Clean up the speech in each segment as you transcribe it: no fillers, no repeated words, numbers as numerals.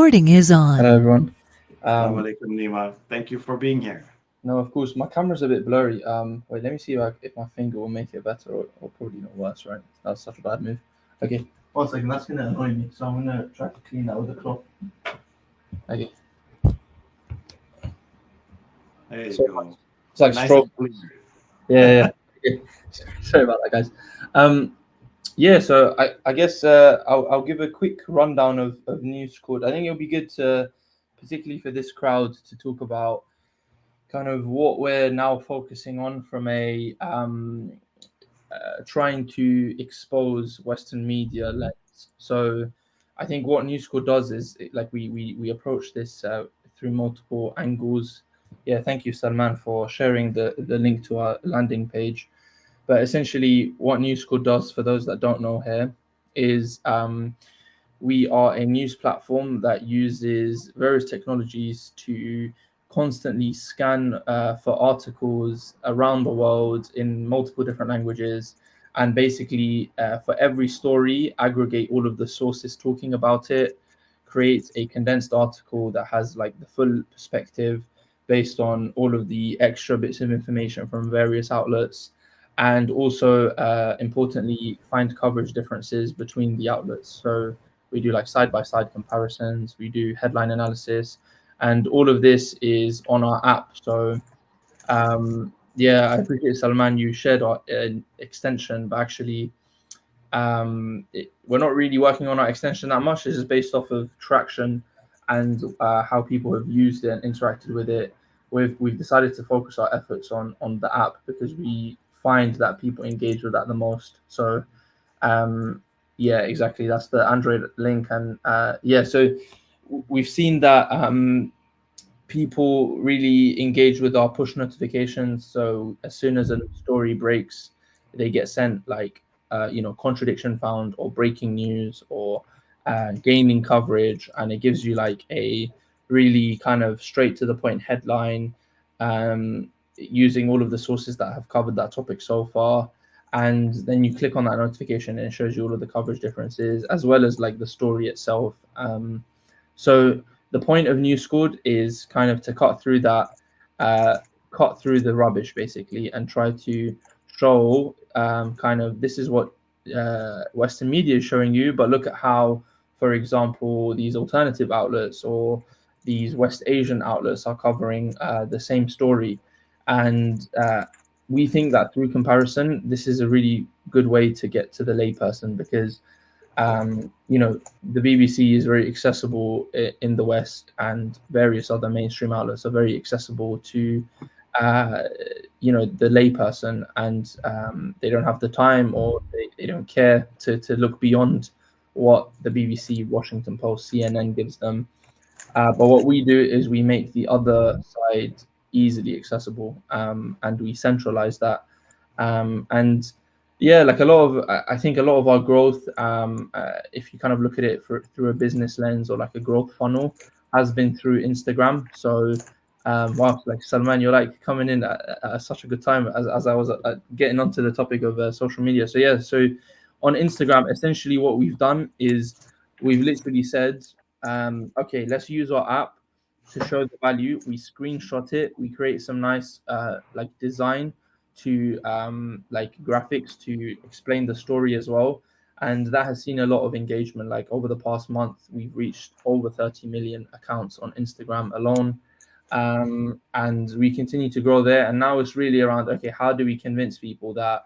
Recording is on. Hello, everyone. Assalamu alaikum, Nima. Thank you for being here. No, of course, my camera's a bit blurry. Wait, let me see if my finger will make it better or probably not worse, right? That's such a bad move. Okay. 1 second, that's going to annoy me, so I'm going to try to clean that with a cloth. Okay. There you So go. it's like Nice stroke. and clear. Yeah. Okay. Sorry about that, guys. Yeah, so I guess I'll give a quick rundown of Newscord. I think it'll be good to, particularly for this crowd, to talk about kind of what we're now focusing on from a trying to expose Western media lens. So I think what Newscore does is like we approach this through multiple angles. Yeah, thank you, Salman, for sharing the link to our landing page. But essentially, what Newscord does, for those that don't know here, is we are a news platform that uses various technologies to constantly scan for articles around the world in multiple different languages, and basically for every story aggregate all of the sources talking about it, create a condensed article that has like the full perspective based on all of the extra bits of information from various outlets, and also importantly find coverage differences between the outlets. So we do like side by side comparisons, we do headline analysis, and all of this is on our app. So yeah, I appreciate, Salman, you shared our extension, but actually we're not really working on our extension that much. This is based off of traction and how people have used it and interacted with it. We've decided to focus our efforts on the app because we find that people engage with that the most. So yeah, exactly. That's the Android link, and yeah, so we've seen that people really engage with our push notifications. So as soon as a story breaks, they get sent like contradiction found or breaking news or gaining coverage, and it gives you like a really kind of straight to the point headline, using all of the sources that have covered that topic so far. And then you click on that notification and it shows you all of the coverage differences as well as like the story itself. So the point of Newscord is kind of to cut through that, cut through the rubbish basically, and try to show kind of this is what Western media is showing you, but look at how, for example, these alternative outlets or these West Asian outlets are covering the same story. And we think that through comparison, this is a really good way to get to the layperson because the BBC is very accessible in the West, and various other mainstream outlets are very accessible to, the layperson, and they don't have the time or they don't care to look beyond what the BBC, Washington Post, CNN gives them. But what we do is we make the other side easily accessible, and we centralize that. And yeah, like I think a lot of our growth, if you kind of look at it through a business lens or like a growth funnel, has been through Instagram. So wow, like Salman, you're like coming in at such a good time as I was getting onto the topic of social media. So yeah, so on Instagram, essentially what we've done is we've literally said, okay, let's use our app to show the value. We screenshot it. We create some nice like design to like graphics to explain the story as well. And that has seen a lot of engagement. Like over the past month, we've reached over 30 million accounts on Instagram alone. And we continue to grow there. And now it's really around, okay, how do we convince people that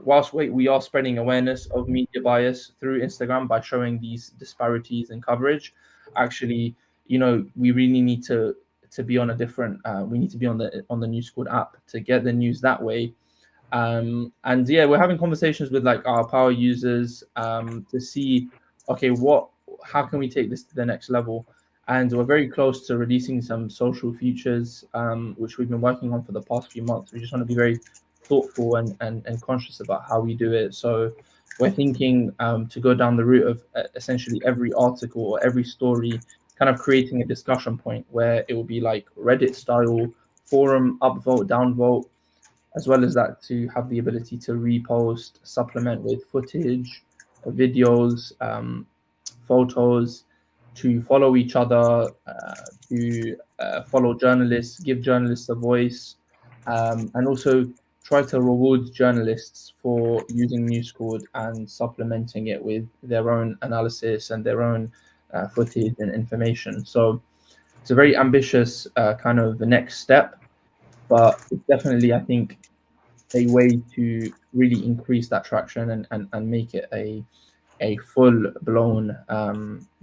whilst we are spreading awareness of media bias through Instagram by showing these disparities in coverage, actually, we really need to be on a different. We need to be on the Newscord app to get the news that way. And yeah, we're having conversations with like our power users to see, okay, how can we take this to the next level? And we're very close to releasing some social features, which we've been working on for the past few months. We just want to be very thoughtful and conscious about how we do it. So we're thinking to go down the route of essentially every article or every story kind of creating a discussion point where it will be like Reddit style forum, upvote, downvote, as well as that to have the ability to repost, supplement with footage, videos, photos, to follow each other, to follow journalists, give journalists a voice, and also try to reward journalists for using Newscord and supplementing it with their own analysis and their own footage and information. So it's a very ambitious kind of the next step, but it's definitely, I think, a way to really increase that traction and make it a full blown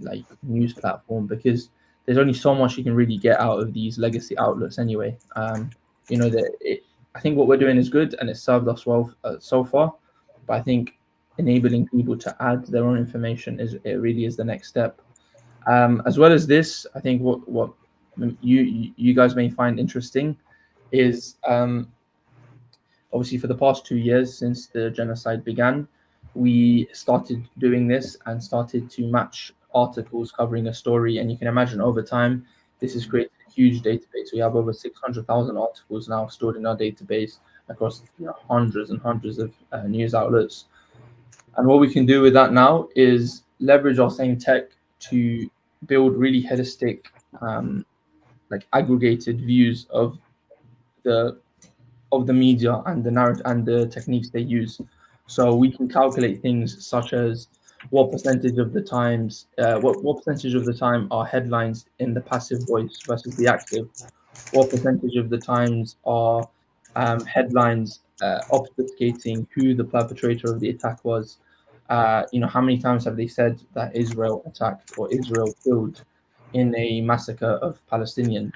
like news platform, because there's only so much you can really get out of these legacy outlets anyway. You know that I think what we're doing is good and it's served us well so far, but I think enabling people to add their own information is it really is the next step. As well as this, I think what you guys may find interesting is obviously for the past 2 years since the genocide began, we started doing this and started to match articles covering a story. And you can imagine over time, this has created a huge database. We have over 600,000 articles now stored in our database across hundreds and hundreds of news outlets. And what we can do with that now is leverage our same tech to build really holistic, like aggregated views the of the media and the narrative and the techniques they use. So we can calculate things such as what percentage of the times, what percentage of the time are headlines in the passive voice versus the active? What percentage of the times are headlines obfuscating who the perpetrator of the attack was? How many times have they said that Israel attacked or Israel killed in a massacre of Palestinians?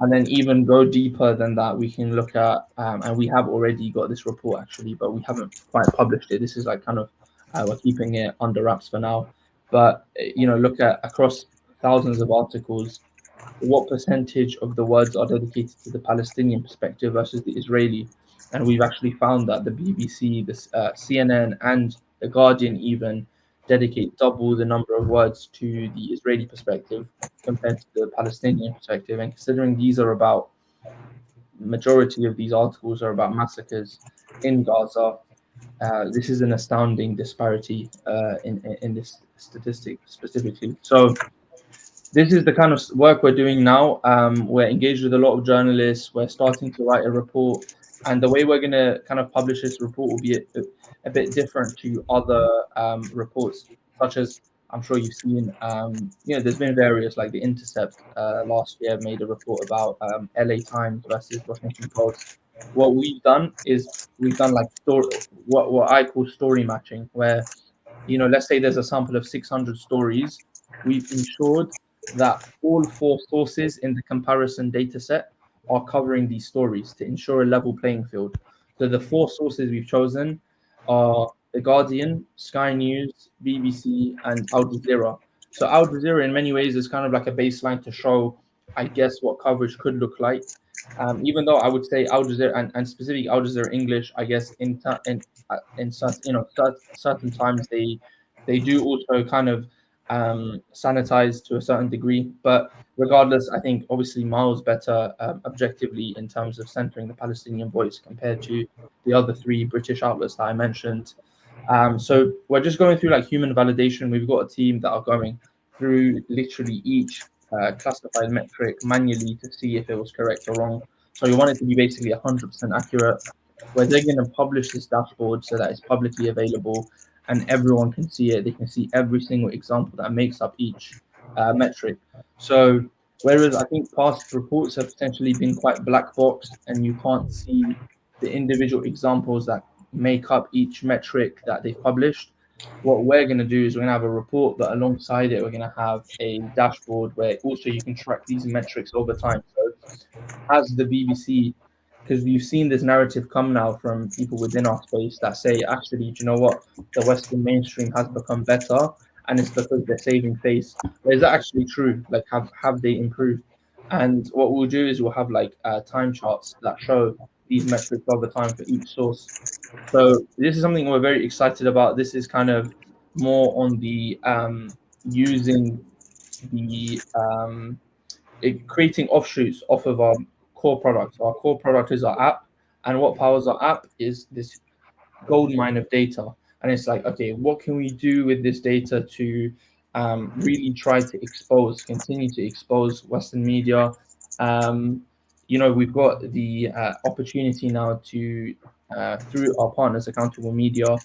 And then even go deeper than that, we can look at, and we have already got this report actually, but we haven't quite published it. This is like kind of, we're keeping it under wraps for now. But, look at across thousands of articles, what percentage of the words are dedicated to the Palestinian perspective versus the Israeli. And we've actually found that the BBC, the CNN, and the Guardian even dedicate double the number of words to the Israeli perspective compared to the Palestinian perspective. And considering these are about, majority of these articles are about massacres in Gaza, this is an astounding disparity in this statistic specifically. So this is the kind of work we're doing now. We're engaged with a lot of journalists. We're starting to write a report, and the way we're going to kind of publish this report will be a bit different to other reports, such as I'm sure you've seen. There's been various, like The Intercept last year made a report about LA Times versus Washington Post. What we've done is we've done like what I call story matching, where let's say there's a sample of 600 stories. We've ensured that all four sources in the comparison data set are covering these stories to ensure a level playing field. So the four sources we've chosen are The Guardian, Sky News, BBC, and AlJazeera. So AlJazeera in many ways is kind of like a baseline to show, I guess, what coverage could look like. Even though I would say AlJazeera and specifically AlJazeera English, I guess in certain times they do also kind of sanitize to a certain degree. But regardless, I think obviously miles better objectively in terms of centering the Palestinian voice compared to the other three British outlets that I mentioned. So we're just going through like human validation. We've got a team that are going through literally each classified metric manually to see if it was correct or wrong. So we want it to be basically 100% accurate. Where they're going to publish this dashboard so that it's publicly available and everyone can see it. They can see every single example that makes up each metric. So whereas I think past reports have potentially been quite black box and you can't see the individual examples that make up each metric that they've published, what we're going to do is we're going to have a report, but alongside it, we're going to have a dashboard where also you can track these metrics over time. So as the BBC, because we've seen this narrative come now from people within our space that say, actually, do you know what? The Western mainstream has become better, and it's because they're saving face. But is that actually true? Like, have they improved? And what we'll do is we'll have like time charts that show these metrics over time for each source. So this is something we're very excited about. This is kind of more on the using the creating offshoots off of our core product. So our core product is our app, and what powers our app is this gold mine of data. And it's like, okay, what can we do with this data to really try to continue to expose Western media. We've got the opportunity now to, through our partners, Accountable Media,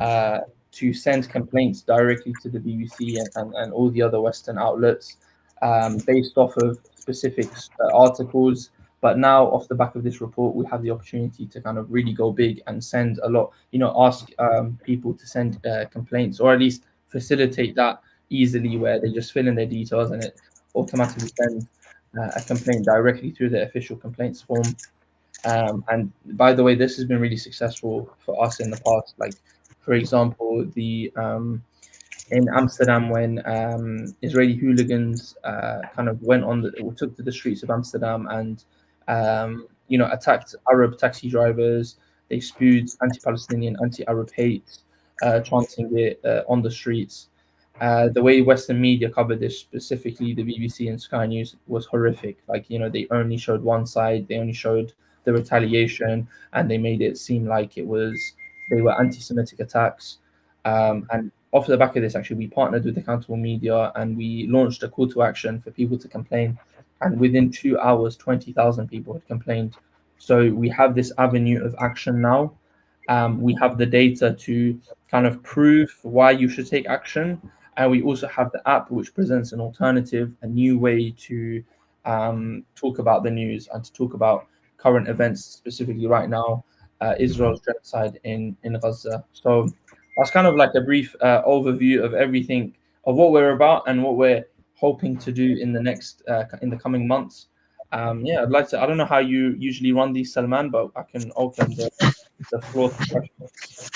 uh, to send complaints directly to the BBC and all the other Western outlets, based off of specific articles. But now, off the back of this report, we have the opportunity to kind of really go big and send a lot, ask people to send complaints, or at least facilitate that easily, where they just fill in their details and it automatically sends a complaint directly through the official complaints form. And by the way, this has been really successful for us in the past. Like, for example, the in Amsterdam, when Israeli hooligans kind of took to the streets of Amsterdam and attacked Arab taxi drivers. They spewed anti-Palestinian, anti-Arab hate, chanting it on the streets. The way Western media covered this, specifically the BBC and Sky News, was horrific. Like, they only showed one side, they only showed the retaliation, and they made it seem like they were anti-Semitic attacks. And off the back of this, actually, we partnered with Accountable Media and we launched a call to action for people to complain. And within 2 hours, 20,000 people had complained. So we have this avenue of action now. We have the data to kind of prove why you should take action. And we also have the app, which presents an alternative, a new way to talk about the news and to talk about current events, specifically right now, Israel's genocide in Gaza. So that's kind of like a brief overview of everything, of what we're about and what we're hoping to do in the coming months. Yeah, I'd like to. I don't know how you usually run these, Salman, but I can open the floor to questions.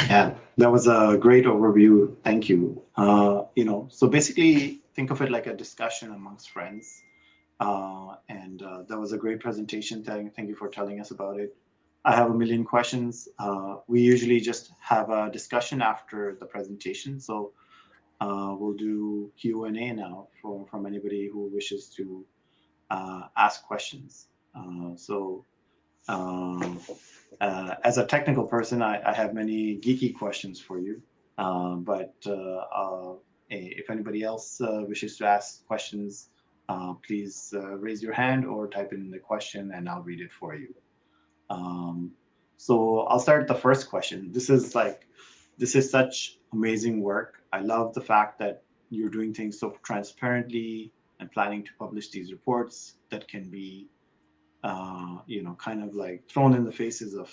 Yeah, that was a great overview. Thank you. So basically, think of it like a discussion amongst friends. And that was a great presentation. Thank you for telling us about it. I have a million questions. We usually just have a discussion after the presentation. So we'll do Q&A now from anybody who wishes to ask questions. As a technical person, I have many geeky questions for you. But if anybody else wishes to ask questions, please raise your hand or type in the question and I'll read it for you. So I'll start the first question. This is such amazing work. I love the fact that you're doing things so transparently and planning to publish these reports that can be, kind of like thrown in the faces of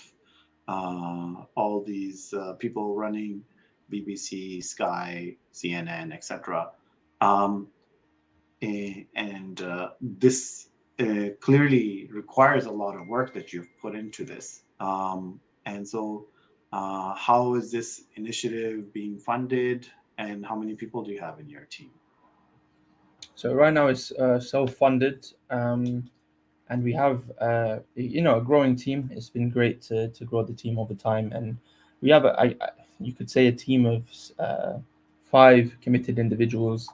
all these people running BBC, Sky, CNN, etc. And this clearly requires a lot of work that you've put into this. And so, how is this initiative being funded, and how many people do you have in your team? So right now it's self-funded, and we have a growing team. It's been great to grow the team over time, and we have you could say a team of 5 committed individuals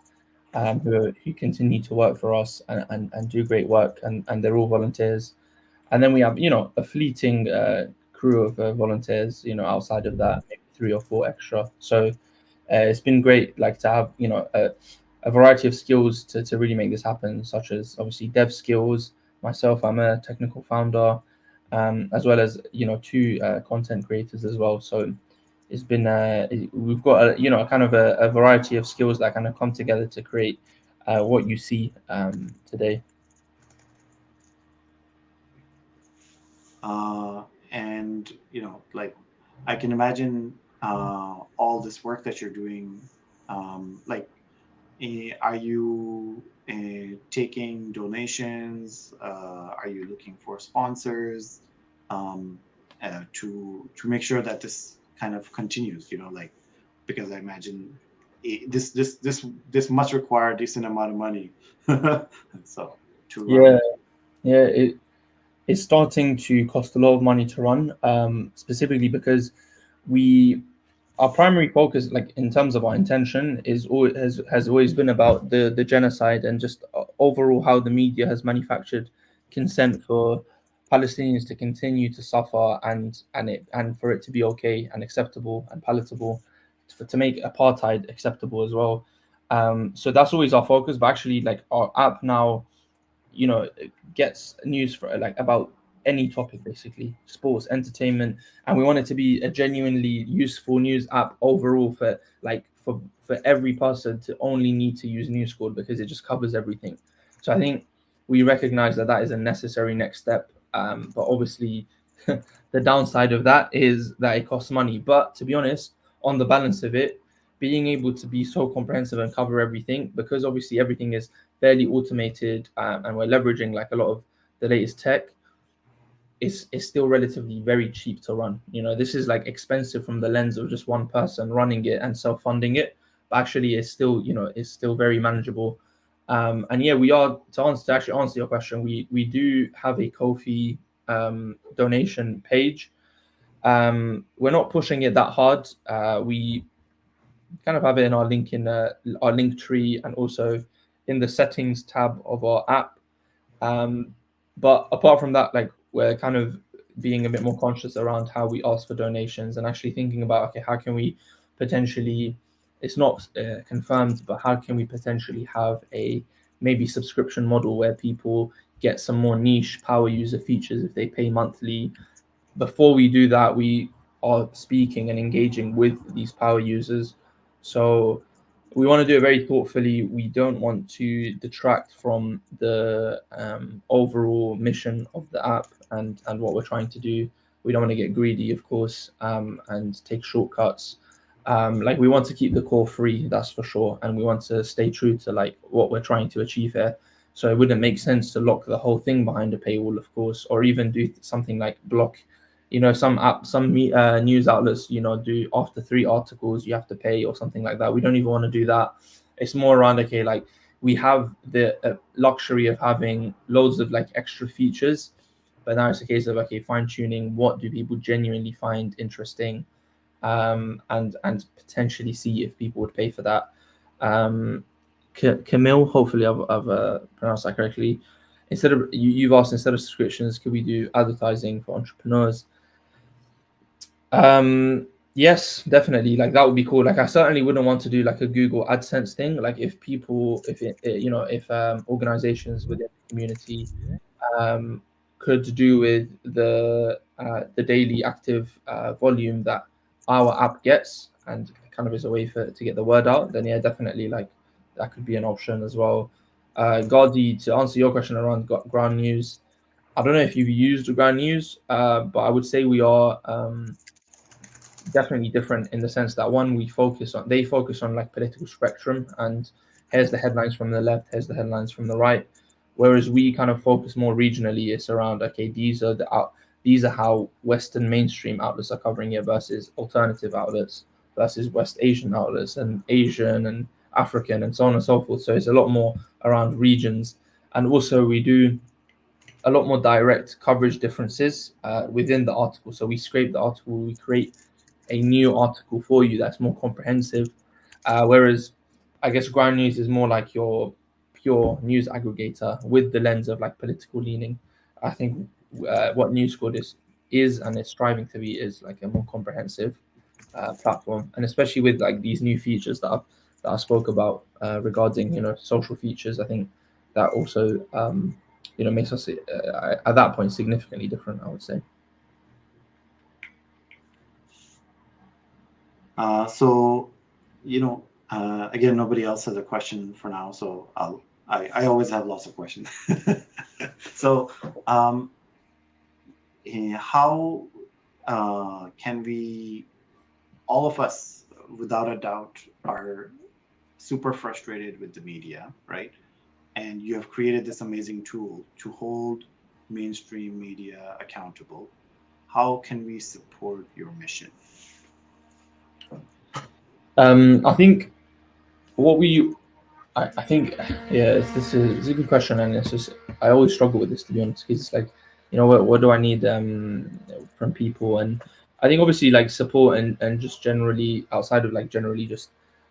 who continue to work for us and do great work, and they're all volunteers. And then we have a fleeting crew of volunteers, outside of that, maybe 3 or 4 extra. So it's been great, like, to have a variety of skills to really make this happen, such as obviously dev skills. Myself, I'm a technical founder, as well as 2 content creators as well. So it's been we've got a kind of a variety of skills that kind of come together to create what you see today. And like, I can imagine all this work that you're doing. Like, are you taking donations? Are you looking for sponsors to make sure that this kind of continues? Like, because I imagine this must require a decent amount of money. So to run. Yeah, yeah, it's starting to cost a lot of money to run, specifically because we our primary focus, like in terms of our intention, has always been about the genocide and just overall how the media has manufactured consent for Palestinians to continue to suffer, and for it to be okay and acceptable and palatable. to make apartheid acceptable as well. So that's always our focus. But actually, like our app now, you know, it gets news for like about any topic, basically sports, entertainment, and we want it to be a genuinely useful news app overall for like for every person to only need to use Newscord because it just covers everything. So I think we recognize that that is a necessary next step. But obviously, the downside of that is that it costs money. But to be honest, on the balance of it, being able to be so comprehensive and cover everything, because obviously everything is fairly automated, and we're leveraging like a lot of the latest tech, is still relatively very cheap to run. You know, this is like expensive from the lens of just one person running it and self-funding it, but actually it's still, you know, it's still very manageable. And yeah, we are to actually answer your question, we do have a Ko-fi donation page. We're not pushing it that hard. We kind of have it in our link in our link tree, and also in the settings tab of our app. But apart from that, like we're kind of being a bit more conscious around how we ask for donations and actually thinking about, okay, how can we potentially, it's not confirmed, but how can we potentially have a maybe subscription model where people get some more niche power user features if they pay monthly. Before we do that, we are speaking and engaging with these power users. So we want to do it very thoughtfully. We don't want to detract from the overall mission of the app and what we're trying to do. We don't want to get greedy, of course, and take shortcuts. Like we want to keep the core free, that's for sure, and we want to stay true to like what we're trying to achieve here. So it wouldn't make sense to lock the whole thing behind a paywall, of course, or even do something like block. You know, some news outlets, you know, do after 3 articles you have to pay or something like that. We don't even want to do that. It's more around, okay, like we have the luxury of having loads of like extra features, but now it's a case of, okay, fine tuning what do people genuinely find interesting, and potentially see if people would pay for that. Camille, hopefully I've pronounced that correctly. Instead of you've asked, instead of subscriptions, could we do advertising for entrepreneurs? Yes, definitely. Like that would be cool. Like I certainly wouldn't want to do like a Google AdSense thing. Like if people, if it, you know, if organizations within the community um, could do with the daily active volume that our app gets, and kind of as a way for to get the word out, then yeah, definitely like that could be an option as well. Gardi, to answer your question around ground news, I don't know if you've used ground news, but I would say we are definitely different in the sense that one, they focus on like political spectrum, and here's the headlines from the left, here's the headlines from the right, whereas we kind of focus more regionally. It's around, okay, these are how Western mainstream outlets are covering it versus alternative outlets versus West Asian outlets and Asian and African and so on and so forth. So it's a lot more around regions, and also we do a lot more direct coverage differences within the article. So we scrape the article, we create a new article for you that's more comprehensive. Whereas I guess ground news is more like your pure news aggregator with the lens of like political leaning. I think what Newscord is and is striving to be is like a more comprehensive platform, and especially with like these new features that I spoke about regarding, you know, social features. I think that also you know, makes us at that point significantly different, I would say. So, you know, again, nobody else has a question for now, so I always have lots of questions. So, how can we, all of us, without a doubt, are super frustrated with the media, right? And you have created this amazing tool to hold mainstream media accountable. How can we support your mission? I think what we I think, yeah, it's a good question, and it's just I always struggle with this, to be honest, because it's like, you know, what do I need from people? And I think obviously like support and just generally outside of like generally just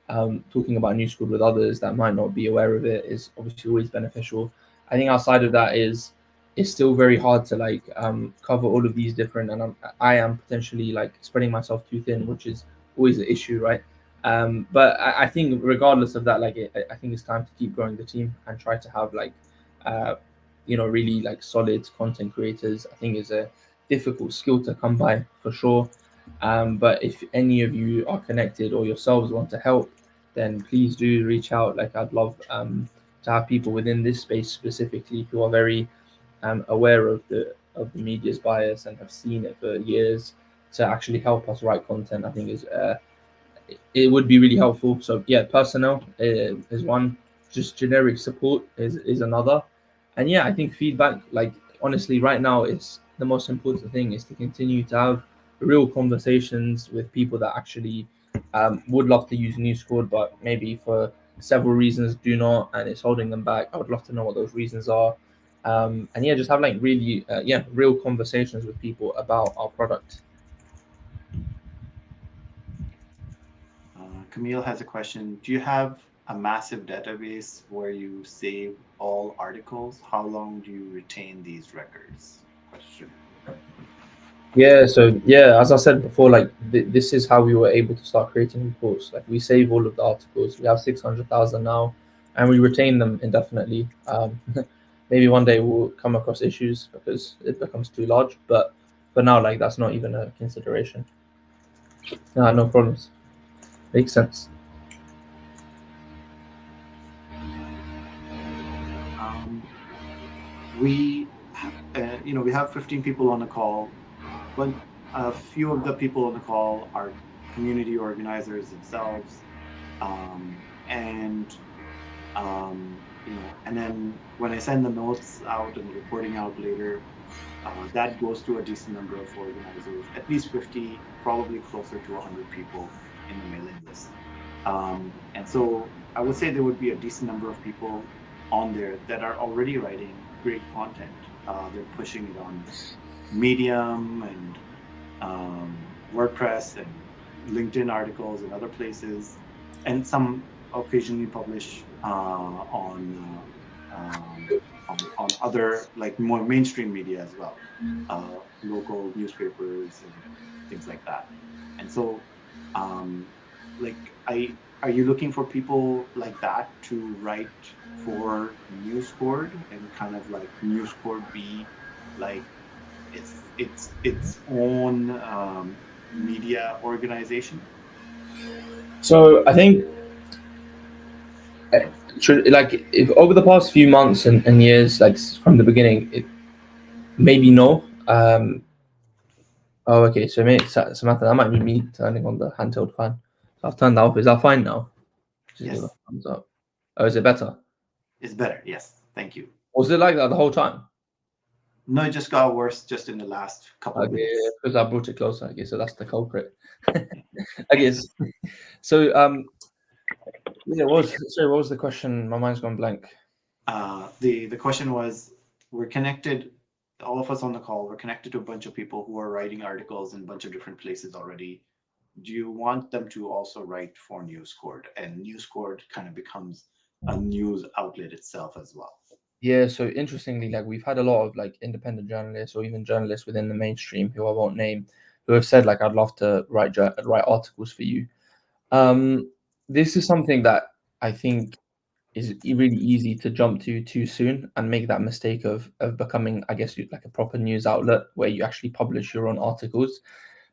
talking about New School with others that might not be aware of it is obviously always beneficial. I think outside of that is it's still very hard to like cover all of these different, and I am potentially like spreading myself too thin, which is always an issue, right? But I think regardless of that, like I think it's time to keep growing the team and try to have like uh, really like solid content creators. I think is a difficult skill to come by for sure. But if any of you are connected or yourselves want to help, then please do reach out. Like I'd love to have people within this space specifically who are very aware of the media's bias and have seen it for years to actually help us write content. I think is it would be really helpful. So yeah, personnel is one. Just generic support is another. And yeah, I think feedback. Like honestly, right now, it's the most important thing is to continue to have real conversations with people that actually would love to use Newscord, but maybe for several reasons do not, and it's holding them back. I would love to know what those reasons are. And yeah, just have like really real conversations with people about our product. Camille has a question. Do you have a massive database where you save all articles? How long do you retain these records? Question. Yeah, so yeah, as I said before, like this is how we were able to start creating reports. Like we save all of the articles. We have 600,000 now, and we retain them indefinitely. Maybe one day we'll come across issues because it becomes too large, but for now, like that's not even a consideration. No problems. Makes sense. We, we have 15 people on the call, but a few of the people on the call are community organizers themselves, and and then when I send the notes out and the reporting out later, that goes to a decent number of organizers, at least 50, probably closer to 100 people in the mailing list. And so I would say there would be a decent number of people on there that are already writing great content. They're pushing it on Medium and WordPress and LinkedIn articles and other places, and some occasionally publish on other like more mainstream media as well, local newspapers and things like that. And so, like, are you looking for people like that to write for Newscord and kind of like Newscord be like its own media organization? So I think like if over the past few months and years, like from the beginning, it maybe no. Oh, okay. So maybe Samantha, that might be me turning on the handheld fan. So I've turned that off. Is that fine now? Just give a Yes, thumbs up. Oh, is it better? it's better. Yes, thank you. Was it like that the whole time? No, it just got worse just in the last couple of Okay, minutes. because I brought it closer. Okay, so that's the culprit. I guess. So yeah. What was the question? My mind's gone blank. The question was, we're connected, all of us on the call, we're connected to a bunch of people who are writing articles in a bunch of different places already. Do you want them to also write for Newscord? And Newscord kind of becomes a news outlet itself as well. Yeah, so interestingly, like we've had a lot of like independent journalists or even journalists within the mainstream who I won't name, who have said like I'd love to write articles for you. This is something that I think is really easy to jump to too soon and make that mistake of becoming, I guess, like a proper news outlet where you actually publish your own articles,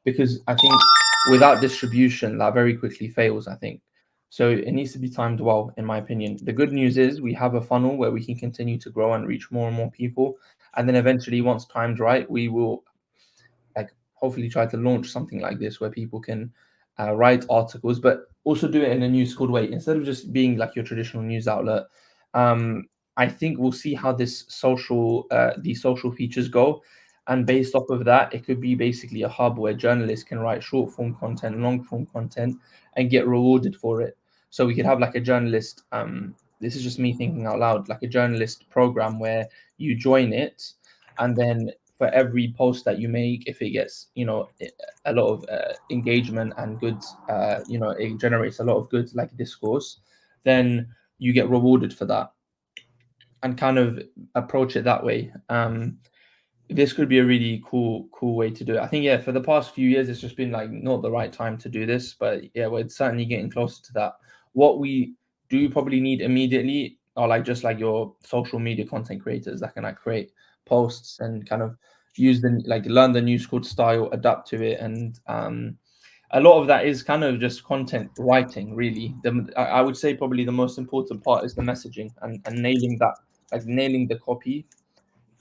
because I think without distribution, that very quickly fails. I think so. It needs to be timed well, in my opinion. The good news is we have a funnel where we can continue to grow and reach more and more people, and then eventually, once timed right, we will like hopefully try to launch something like this where people can write articles, but also do it in a Newscord way instead of just being like your traditional news outlet. Um, I think we'll see how these social features go, and based off of that, it could be basically a hub where journalists can write short form content, long form content, and get rewarded for it. So we could have like a journalist. This is just me thinking out loud, like a journalist program where you join it, and then for every post that you make, if it gets a lot of engagement and good, it generates a lot of good like discourse, then you get rewarded for that, and kind of approach it that way. this could be a really cool way to do it. I think, yeah, for the past few years, it's just been like not the right time to do this, but yeah, we're certainly getting closer to that. What we do probably need immediately are like just like your social media content creators that can like create posts and kind of use the like learn the Newscord style, adapt to it, and a lot of that is kind of just content writing. Really, I would say probably the most important part is the messaging and nailing that, like nailing the copy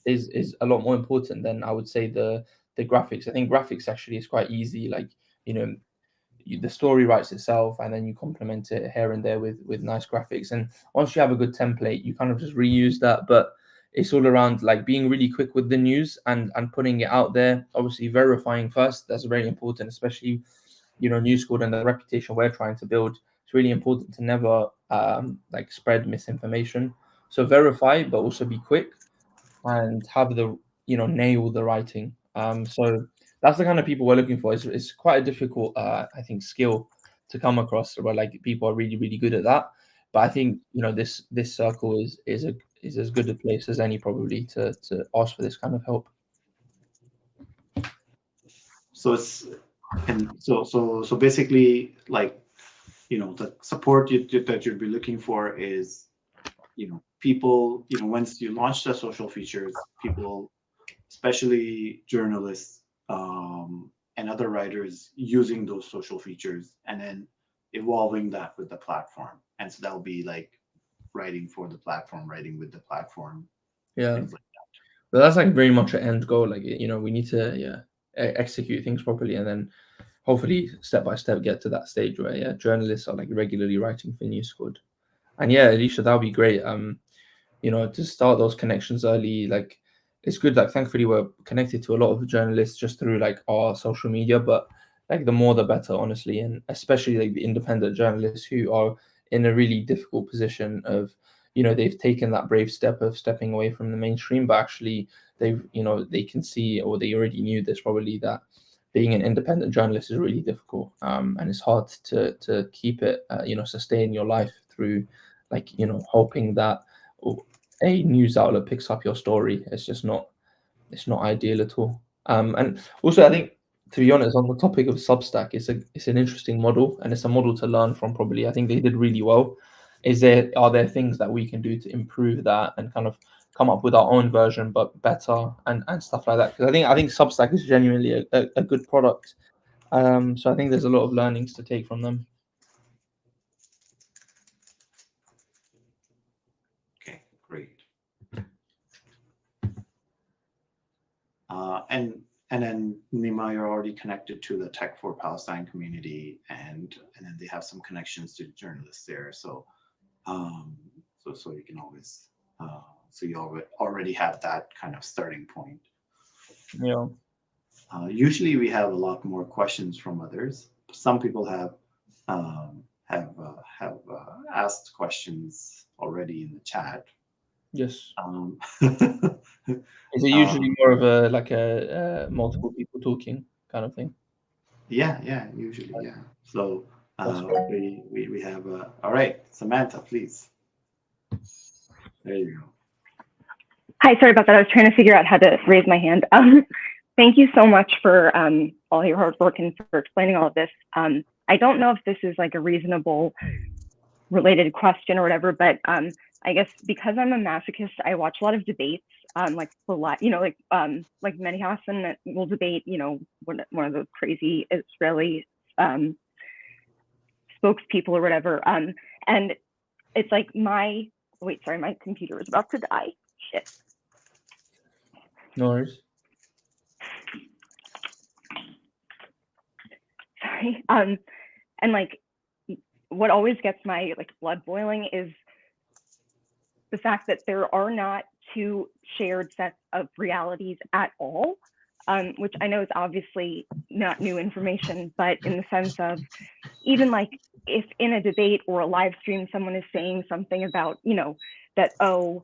is a lot more important than I would say the graphics. I think graphics actually is quite easy. Like, you know, the story writes itself, and then you complement it here and there with nice graphics. And once you have a good template, you kind of just reuse that. But it's all around like being really quick with the news and putting it out there. Obviously, verifying first. That's very important, especially, you know, Newscord and the reputation we're trying to build. It's really important to never like spread misinformation. So verify, but also be quick and have the, you know, nail the writing. So that's the kind of people we're looking for. It's quite a difficult I think skill to come across where like people are really good at that. But I think, you know, this circle is as good a place as any probably to ask for this kind of help. So it's and so basically, like, you know, the support that you'd be looking for is, you know, people, you know, once you launch the social features, people, especially journalists, and other writers, using those social features and then evolving that with the platform. And so that'll be like writing for the platform, writing with the platform, Yeah. things like But that's like very much an end goal. Like, you know, we need to, yeah, execute things properly, and then hopefully step by step get to that stage where, yeah, journalists are like regularly writing for Newscord. And yeah, Alicia, that would be great. You know, to start those connections early. Like, it's good. Like, thankfully, we're connected to a lot of journalists just through like our social media, but like the more the better, honestly, and especially like the independent journalists who are in a really difficult position of, you know, they've taken that brave step of stepping away from the mainstream, but actually they've, you know, they can see, or they already knew this probably, that being an independent journalist is really difficult, and it's hard to keep it, you know, sustain your life through, like, you know, hoping that a news outlet picks up your story. It's not ideal at all. And also, I think, to be honest, on the topic of Substack, it's an interesting model, and it's a model to learn from. Probably, I think they did really well. Are there things that we can do to improve that and kind of come up with our own version but better, and stuff like that? Because I think Substack is genuinely a good product. So I think there's a lot of learnings to take from them. Okay, great. And then Nima, you're already connected to the Tech for Palestine community, and then they have some connections to journalists there. So so you can always so you already have that kind of starting point. Yeah. Usually we have a lot more questions from others. Some people have asked questions already in the chat. Yes. Um, Is it usually more of a like a multiple people talking kind of thing? yeah, usually, yeah. So That's great. we have all right, Samantha, please. There you go. Hi, sorry about that. I was trying to figure out how to raise my hand. Thank you so much for all your hard work and for explaining all of this. I don't know if this is like a reasonable related question or whatever, but I guess because I'm a masochist, I watch a lot of debates, like you know, like Mehdi Hassan will debate, you know, one of those crazy Israeli spokespeople or whatever. And it's like wait, sorry, my computer is about to die. Shit. No worries. Sorry. And like, what always gets my like blood boiling is the fact that there are not two shared sets of realities at all, which I know is obviously not new information, but in the sense of even like if in a debate or a live stream, someone is saying something about, you know, that, oh,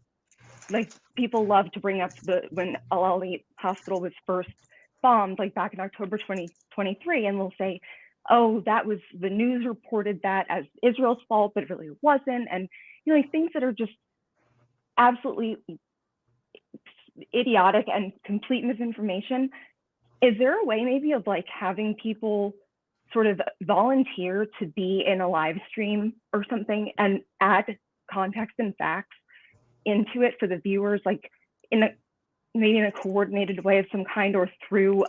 like people love to bring up when Al-Ali hospital was first bombed, like back in October 2023, and they'll say, oh, that was the news reported that as Israel's fault, but it really wasn't. And, you know, like things that are just absolutely idiotic and complete misinformation. Is there a way maybe of like having people sort of volunteer to be in a live stream or something and add context and facts into it for the viewers, like maybe in a coordinated way of some kind, or through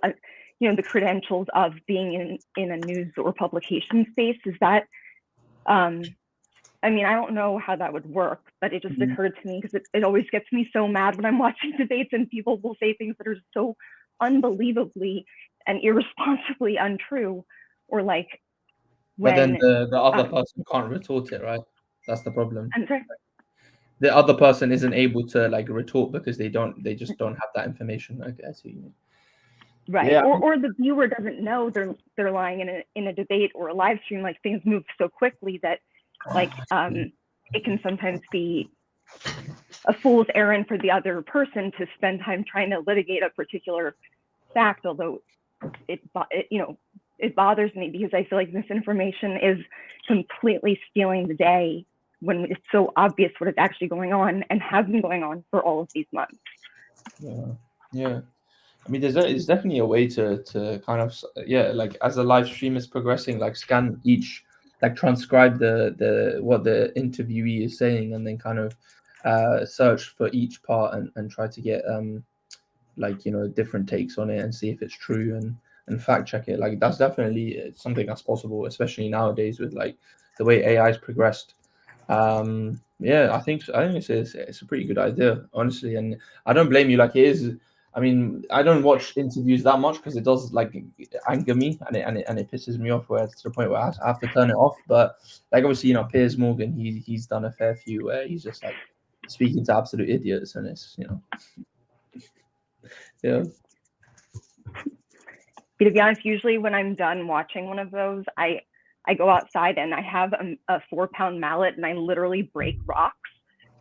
the credentials of being in a news or publication space? Is that I mean, I don't know how that would work, but it just occurred to me because it always gets me so mad when I'm watching debates and people will say things that are so unbelievably and irresponsibly untrue, or like when. But then the other person can't retort it, right? That's the problem. I'm sorry. The other person isn't able to like retort because they just don't have that information. Okay, I see. Right. Yeah. Or the viewer doesn't know they're lying in a debate or a live stream. Like, things move so quickly that like it can sometimes be a fool's errand for the other person to spend time trying to litigate a particular fact, although it bothers me because I feel like misinformation is completely stealing the day when it's so obvious what is actually going on and has been going on for all of these months. Yeah. I mean, there's definitely a way to kind of like as the live stream is progressing, like scan each, like transcribe the what the interviewee is saying, and then kind of search for each part and try to get like different takes on it and see if it's true and fact check it. Like that's definitely something that's possible, especially nowadays with like the way AI has progressed. I think it's a pretty good idea, honestly, and I don't blame you. Like it is. I mean, I don't watch interviews that much because it does like anger me and it pisses me off where to the point where I have to turn it off. But like obviously, Piers Morgan, he's done a fair few where he's just like speaking to absolute idiots, and it's yeah. But to be honest, usually when I'm done watching one of those, I go outside and I have a 4-pound mallet and I literally break rocks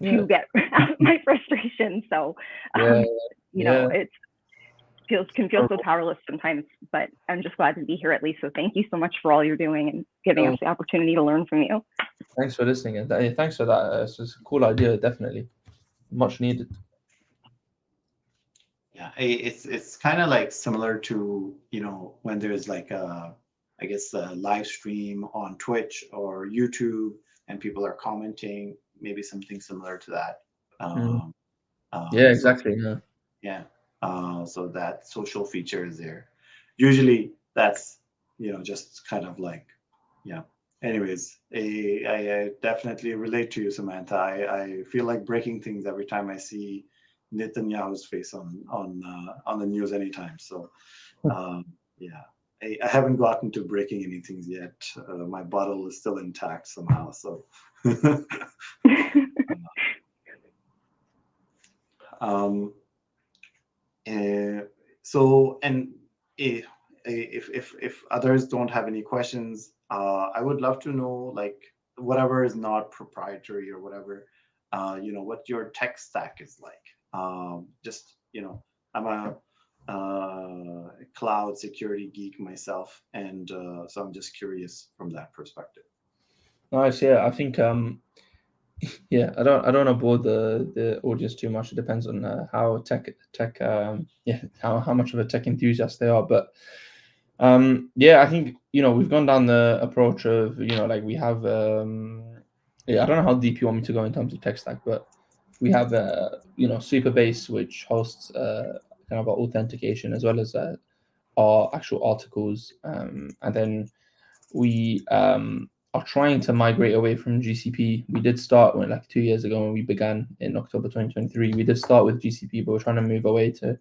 to get out my frustration. So, it can feel so powerless sometimes, but I'm just glad to be here at least. So thank you so much for all you're doing and giving us the opportunity to learn from you. Thanks for listening. And thanks for that. It's a cool idea, definitely. Much needed. Yeah, it's kind of like similar to, when there's like a live stream on Twitch or YouTube and people are commenting, maybe something similar to that. Exactly. So that social feature is there. Usually that's, just kind of like, anyways, I definitely relate to you, Samantha. I feel like breaking things every time I see Netanyahu's face on the news anytime. So I haven't gotten to breaking anything yet. My bottle is still intact somehow. So if others don't have any questions, I would love to know, like, whatever is not proprietary or whatever, what your tech stack is like. I'm a cloud security geek myself, and so I'm just curious from that perspective. Nice. I think I don't want to bore the audience too much. It depends on how how much of a tech enthusiast they are, but I think we've gone down the approach of like we have I don't know how deep you want me to go in terms of tech stack, but we have Superbase, which hosts kind of our authentication as well as our actual articles, and then we are trying to migrate away from GCP. We did start like 2 years ago when we began in October 2023. We did start with GCP, but we're trying to move away to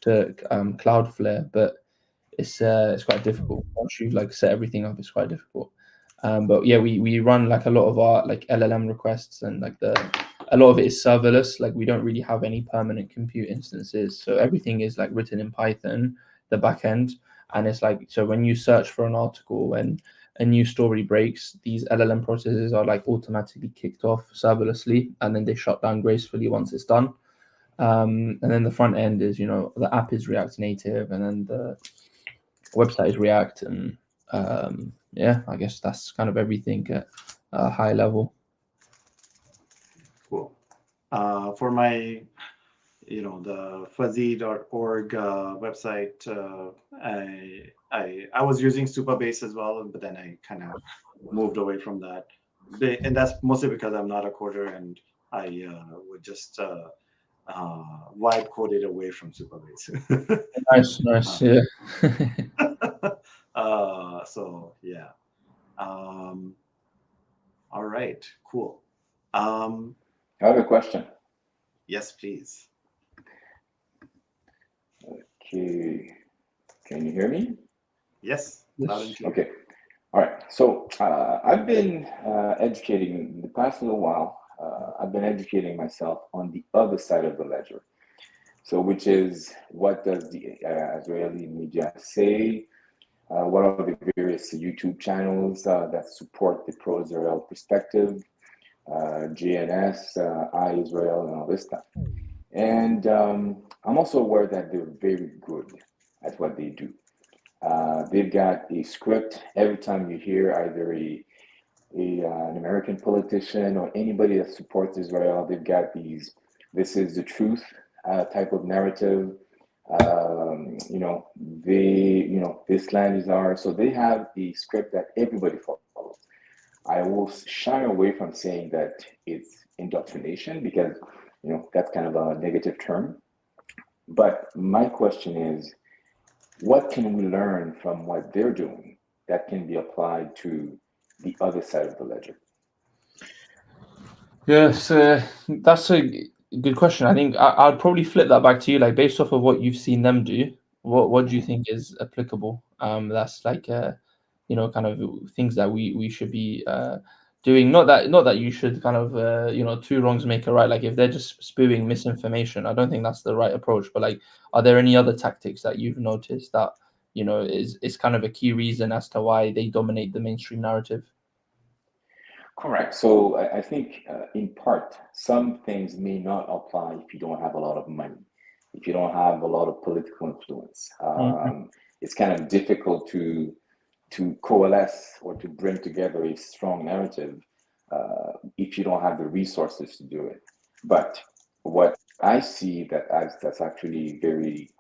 Cloudflare, but it's quite difficult. Once you've like set everything up, it's quite difficult. But we run like a lot of our like LLM requests, and like a lot of it is serverless. Like we don't really have any permanent compute instances, so everything is like written in Python, the backend, and it's like, so when you search for an article, when a new story breaks, these LLM processes are like automatically kicked off serverlessly, and then they shut down gracefully once it's done. And then the front end is, the app is React Native, and then the website is React, and I guess that's kind of everything at a high level. Cool. For my the fuzzy.org website. I was using Supabase as well, but then I kind of moved away from that. And that's mostly because I'm not a coder, and I would just vibe code it away from Supabase. Nice, yeah. So yeah. All right, cool. I have a question. Yes, please. Okay, can you hear me? Yes, loud and clear. Okay, all right. So I've been educating the past little while. I've been educating myself on the other side of the ledger. So, which is, what does the Israeli media say? What are the various YouTube channels that support the pro-Israel perspective? GNS, iIsrael, and all this stuff. And I'm also aware that they're very good at what they do. They've got a script. Every time you hear either an American politician or anybody that supports Israel, they've got these "this is the truth" type of narrative. This land is ours. So they have a script that everybody follows. I will shy away from saying that it's indoctrination, because that's kind of a negative term. But my question is, what can we learn from what they're doing that can be applied to the other side of the ledger? Yes, that's a good question. I think I'd probably flip that back to you, like based off of what you've seen them do. What do you think is applicable? That's like kind of things that we should be doing. Not that you should kind of two wrongs make a right. Like if they're just spewing misinformation, I don't think that's the right approach. But like, are there any other tactics that you've noticed that is kind of a key reason as to why they dominate the mainstream narrative? Correct. So I think in part, some things may not apply if you don't have a lot of money, if you don't have a lot of political influence. It's kind of difficult to coalesce or to bring together a strong narrative if you don't have the resources to do it. But what I see that's actually very,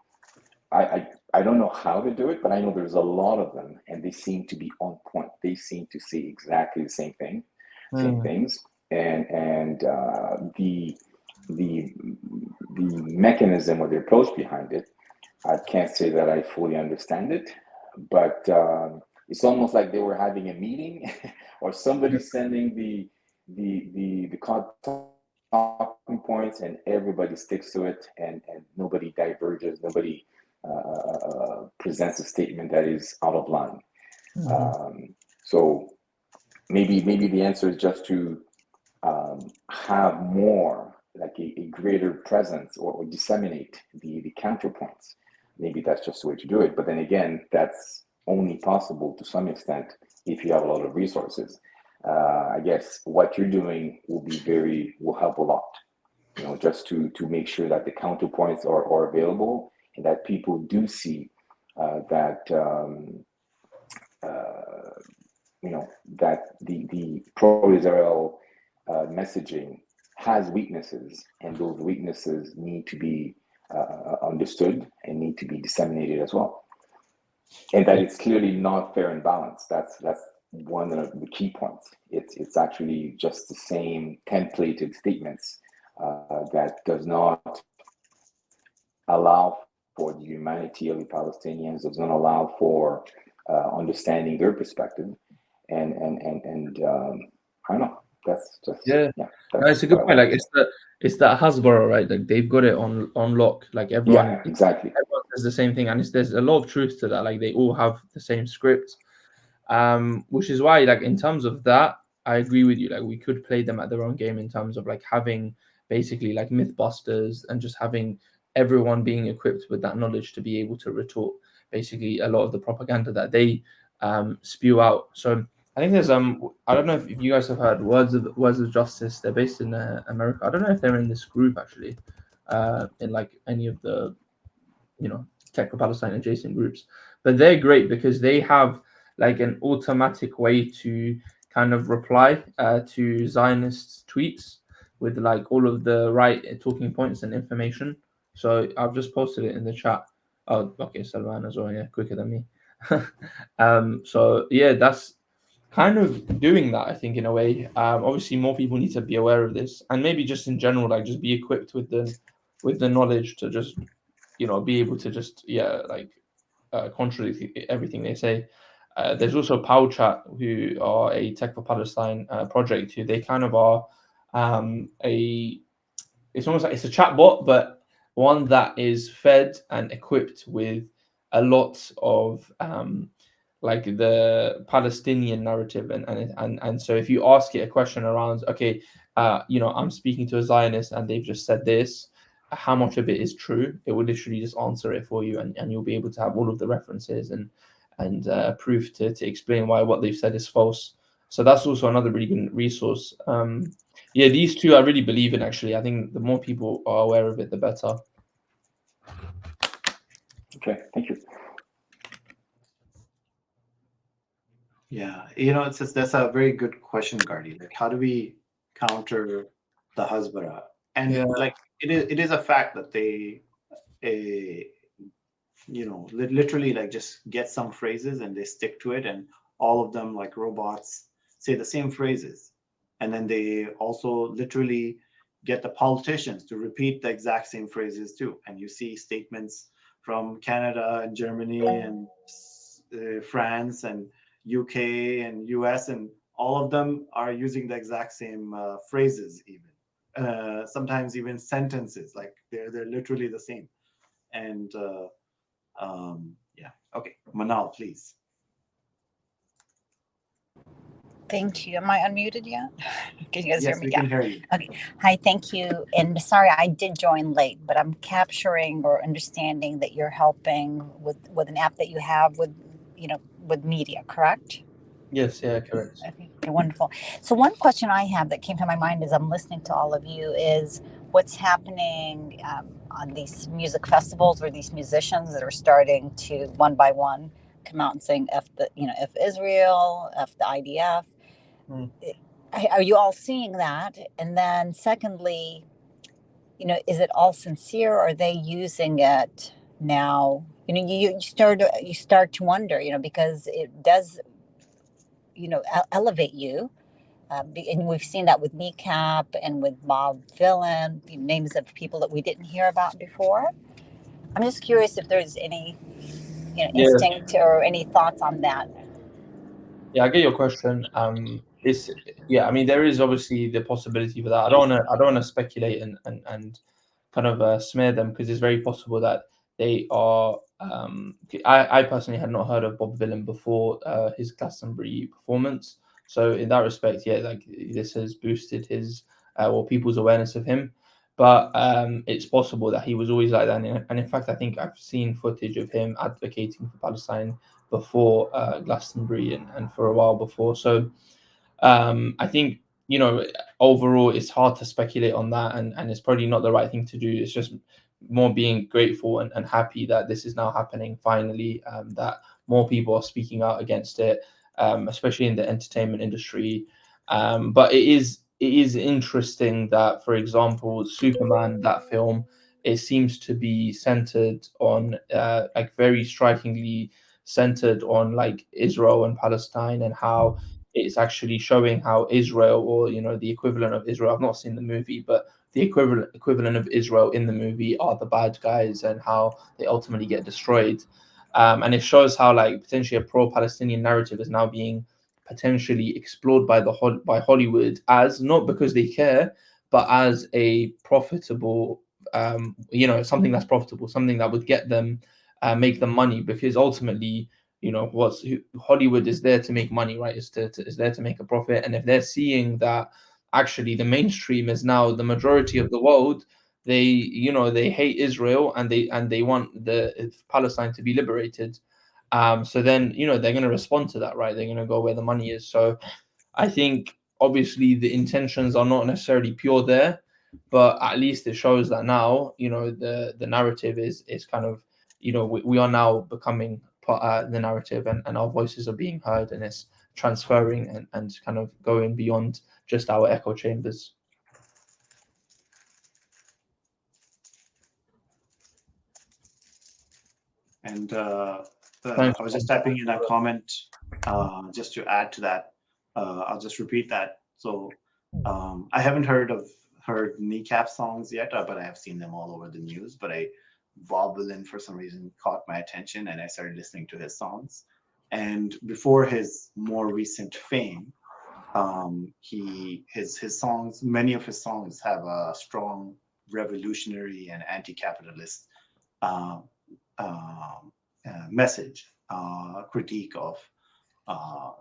I don't know how to do it, but I know there's a lot of them, and they seem to be on point. They seem to say exactly the same things, and the mechanism or the approach behind it, I can't say that I fully understand it, but it's almost like they were having a meeting, or somebody sending the talking points, and everybody sticks to it, and nobody diverges, nobody presents a statement that is out of line. So maybe the answer is just to have more, like a greater presence, or disseminate the counterpoints. Maybe that's just the way to do it. But then again, that's only possible to some extent if you have a lot of resources. I guess what you're doing will help a lot, just to make sure that the counterpoints are available, and that people do see that that the pro-Israel messaging has weaknesses, and those weaknesses need to be understood and need to be disseminated as well, and that it's clearly not fair and balanced. That's one of the key points. It's actually just the same templated statements that does not allow for the humanity of the Palestinians, does not allow for understanding their perspective, and I don't know. That's just It's a good point. Like it's that Hasbro, right? Like they've got it on lock. Like everyone, exactly. Everyone says the same thing, and there's a lot of truth to that. Like they all have the same script, which is why, like in terms of that, I agree with you. Like we could play them at their own game in terms of like having basically like Mythbusters, and just having everyone being equipped with that knowledge to be able to retort basically a lot of the propaganda that they spew out. So I think there's I don't know if you guys have heard Words of Justice. They're based in America. I don't know if they're in this group actually, in like any of the Tech for Palestine adjacent groups, but they're great because they have like an automatic way to kind of reply to Zionist tweets with like all of the right talking points and information. So I've just posted it in the chat. Oh, okay, Salman as well. Yeah, quicker than me. So yeah, that's kind of doing that, I think, in a way. Obviously, more people need to be aware of this, and maybe just in general, like just be equipped with the knowledge to just be able to just contradict everything they say. There's also PowChat, who are a Tech for Palestine project, who they kind of are it's almost like it's a chat bot, but one that is fed and equipped with a lot of like the Palestinian narrative, and so if you ask it a question around, okay, I'm speaking to a Zionist and they've just said this, how much of it is true? It will literally just answer it for you, and you'll be able to have all of the references and proof to explain why what they've said is false. So that's also another really good resource. Yeah, these two I really believe in, actually. I think the more people are aware of it, the better. Okay, thank you. Yeah, that's a very good question, Gardi. Like, how do we counter the Hasbara? And like, it is a fact that they, literally like just get some phrases and they stick to it, and all of them, like robots, say the same phrases, and then they also literally get the politicians to repeat the exact same phrases too. And you see statements from Canada and Germany and France and UK and US, and all of them are using the exact same phrases, even sometimes even sentences, like they're literally the same. And yeah, okay, Manal, please. Thank you. Am I unmuted yet? Can you guys hear Yes, me? we Yeah. can hear you. Okay. Hi, thank you. And sorry, I did join late, but I'm capturing or understanding that you're helping with an app that you have with media, correct? Yes, yeah, correct. Okay, wonderful. So one question I have that came to my mind as I'm listening to all of you is what's happening on these music festivals, or these musicians that are starting to one by one come out and saying F Israel, F the IDF. Are you all seeing that? And then secondly, is it all sincere? Or are they using it now? You start to wonder, because it does, elevate you. And we've seen that with Kneecap and with Bob Villain, names of people that we didn't hear about before. I'm just curious if there's any instinct or any thoughts on that. Yeah, I get your question. I mean, there is obviously the possibility for that. I don't want to speculate and kind of smear them, because it's very possible that they are. I personally had not heard of Bob Villain before his Glastonbury performance. So in that respect, yeah, like this has boosted his people's awareness of him. But it's possible that he was always like that. And in fact, I think I've seen footage of him advocating for Palestine before Glastonbury and for a while before. So I think, overall it's hard to speculate on that, and it's probably not the right thing to do. It's just more being grateful and happy that this is now happening finally, that more people are speaking out against it, especially in the entertainment industry. But it is interesting that, for example, Superman, that film, it seems to be centered on like very strikingly centered on like Israel and Palestine, and how it's actually showing how Israel, or the equivalent of Israel, I've not seen the movie, but the equivalent of Israel in the movie are the bad guys, and how they ultimately get destroyed. And it shows how like potentially a pro-Palestinian narrative is now being potentially explored by Hollywood, as not because they care, but as a profitable, something that's profitable, something that would get them, make them money, because ultimately, Hollywood is there to make money, right? Is there to make a profit. And if they're seeing that actually the mainstream is now the majority of the world, they hate Israel, and they want the Palestine to be liberated. So then they're going to respond to that, right? They're going to go where the money is. So I think obviously the intentions are not necessarily pure there, but at least it shows that now the narrative is kind of we are now becoming the narrative, and our voices are being heard, and it's transferring and kind of going beyond just our echo chambers. And Thanks. I was just typing in a comment just to add to that. I'll just repeat that. So I haven't heard kneecap songs yet, but I have seen them all over the news. But Bob Dylan, for some reason, caught my attention, and I started listening to his songs. And before his more recent fame, his songs, many of his songs have a strong revolutionary and anti-capitalist uh, message, critique of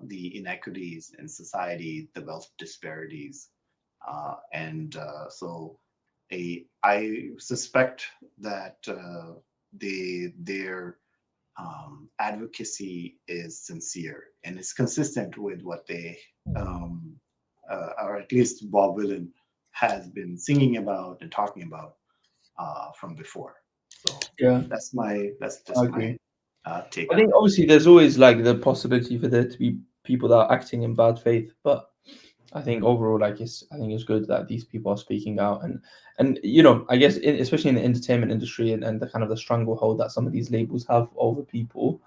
the inequities in society, the wealth disparities, so I suspect that their advocacy is sincere and is consistent with what they, or at least Bob Dylan, has been singing about and talking about from before. So Yeah, that's I just agree. my take I on think it. obviously there's always like the possibility for there to be people that are acting in bad faith, but I think overall, like I think it's good that these people are speaking out, and I guess especially in the entertainment industry and the kind of the stranglehold that some of these labels have over people,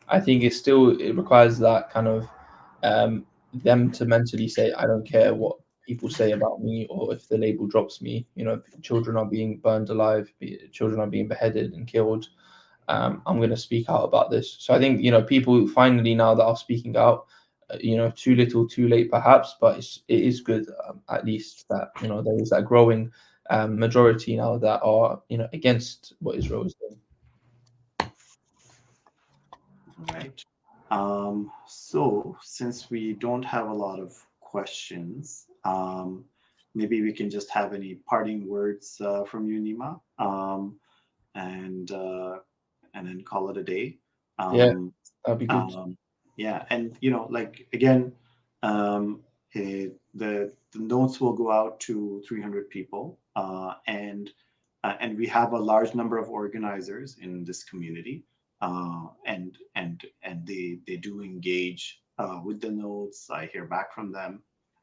I think it requires that kind of them to mentally say, I don't care what people say about me, or if the label drops me. Children are being burned alive, children are being beheaded and killed. I'm going to speak out about this. So I think people finally now that are speaking out, too little, too late, perhaps, but it is good at least that there is that growing majority now that are against what Israel is doing. Right. So since we don't have a lot of questions, maybe we can just have any parting words from you, Nima, and then call it a day. Yeah, Um, that'd be good. yeah, and like again, the notes will go out to 300 people, and we have a large number of organizers in this community, and they do engage with the notes. I hear back from them,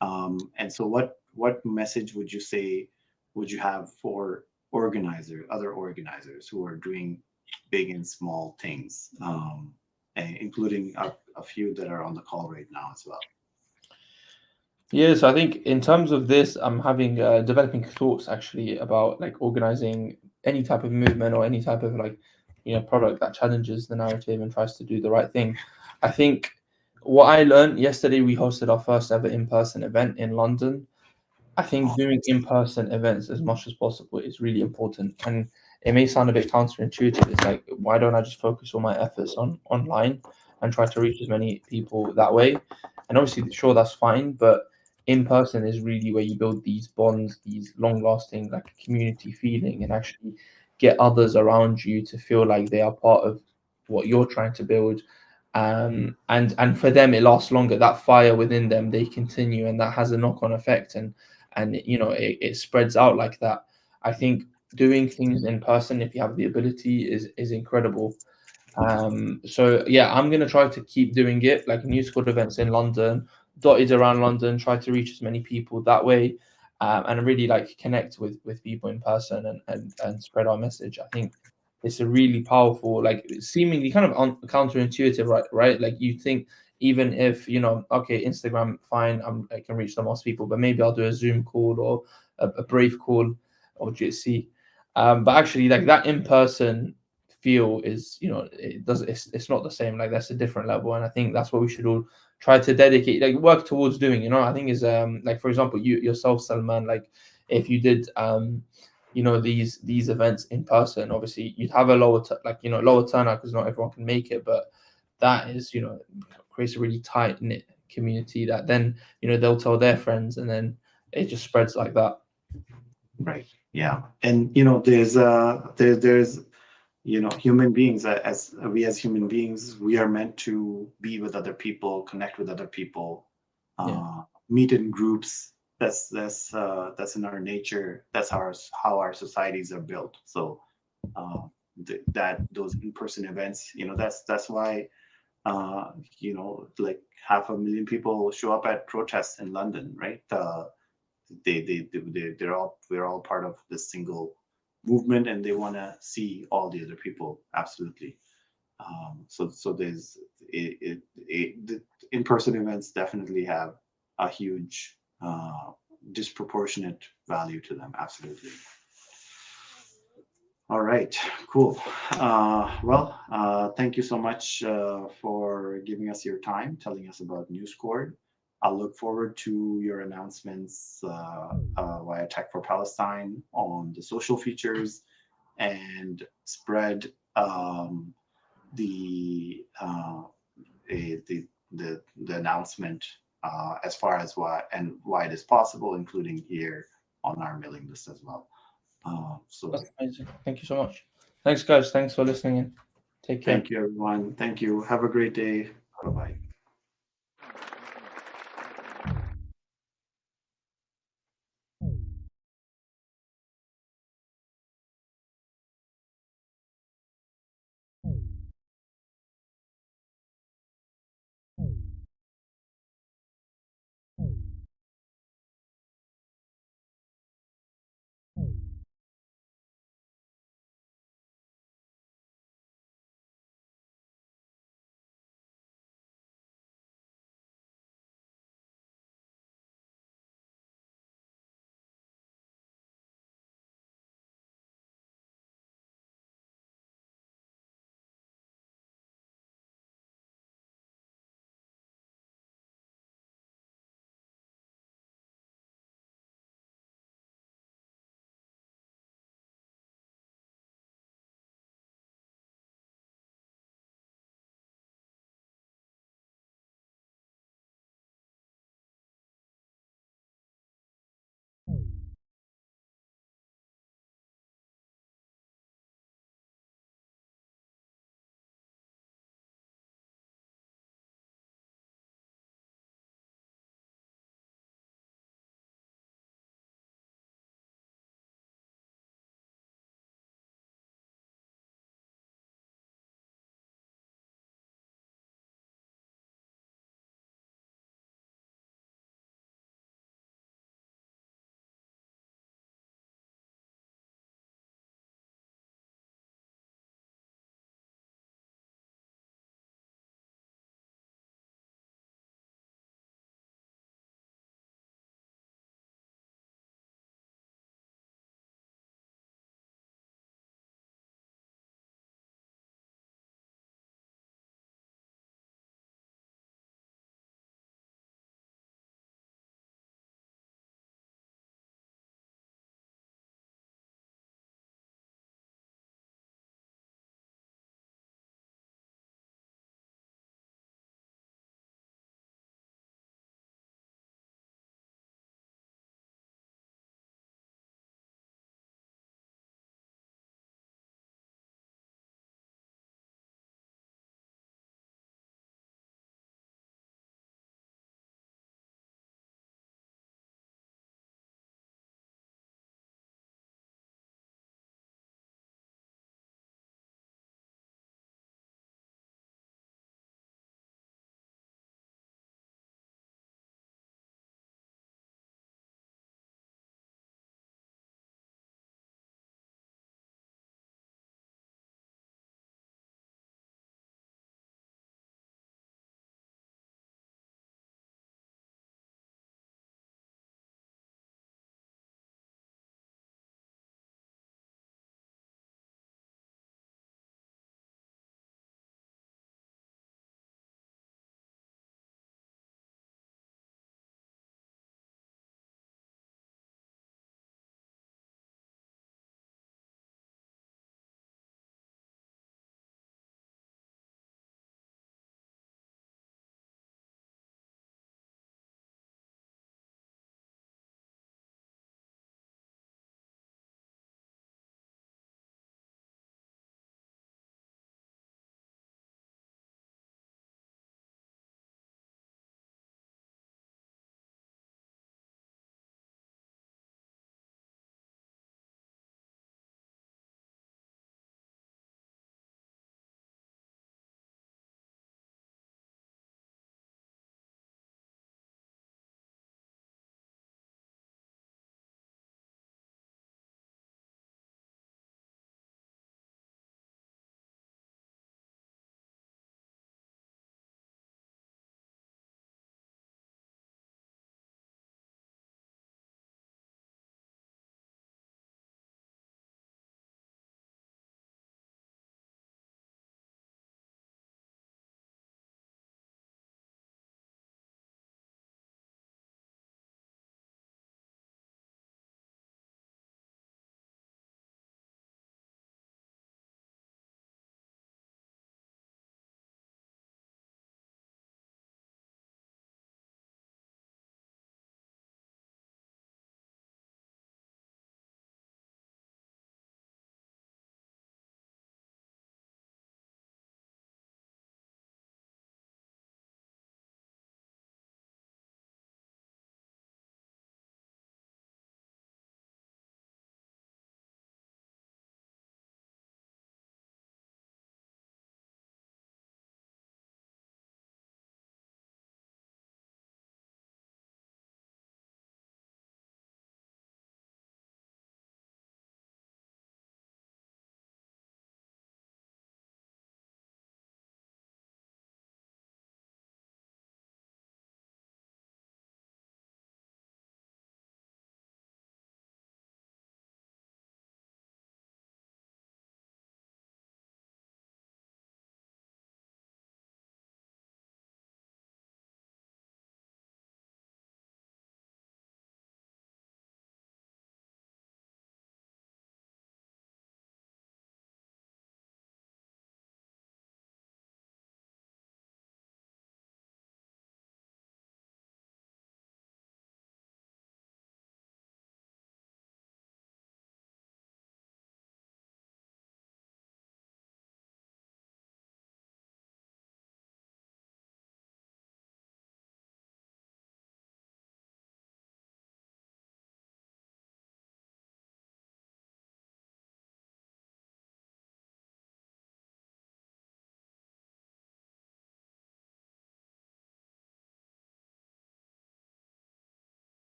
and so what message would you say would you have for other organizers who are doing big and small things, including a few that are on the call right now as well? Yeah, so I think in terms of this, I'm having developing thoughts actually about like organizing any type of movement or any type of like product that challenges the narrative and tries to do the right thing. I think what I learned yesterday, we hosted our first ever in-person event in London. I think doing in-person events as much as possible is really important, and it may sound a bit counterintuitive. It's like, why don't I just focus all my efforts on online and try to reach as many people that way? And obviously, sure, that's fine, but in person is really where you build these bonds, these long-lasting like community feeling, and actually get others around you to feel like they are part of what you're trying to build. And for them, it lasts longer. That fire within them, they continue, and that has a knock-on effect. And it spreads out like that. I think doing things in person, if you have the ability, is incredible. So yeah, I'm gonna try to keep doing it, like Newscord events in London, dotted around London, try to reach as many people that way, and really like connect with people in person and spread our message. I think it's a really powerful, like seemingly kind of counterintuitive, right? Like you think, even if okay, Instagram, fine, I can reach the most people, but maybe I'll do a Zoom call or a Brave call or GSC. But actually, like that in person feel is it's not the same. Like that's a different level, and I think that's what we should all try to dedicate, like work towards doing. I think is like, for example, you yourself, Salman, like if you did these events in person, obviously you'd have a lower lower turnout because not everyone can make it, but that is creates a really tight knit community that then they'll tell their friends, and then it just spreads like that. Right. Yeah. And there's human beings, as human beings, we are meant to be with other people, connect with other people, meet in groups. That's in our nature. That's how our societies are built. So that those in-person events, that's why like 500,000 people show up at protests in London, right? We're all part of this single movement, and they want to see all the other people. Absolutely. So there's the in-person events definitely have a huge disproportionate value to them. Absolutely. All right, cool. Thank you so much for giving us your time, telling us about Newscord. I'll look forward to your announcements via Tech for Palestine on the social features, and spread the announcement as far as why it is possible, including here on our mailing list as well. That's amazing. Thank you so much. Thanks, guys. Thanks for listening in. Take care. Thank you, everyone. Thank you. Have a great day. Bye-bye.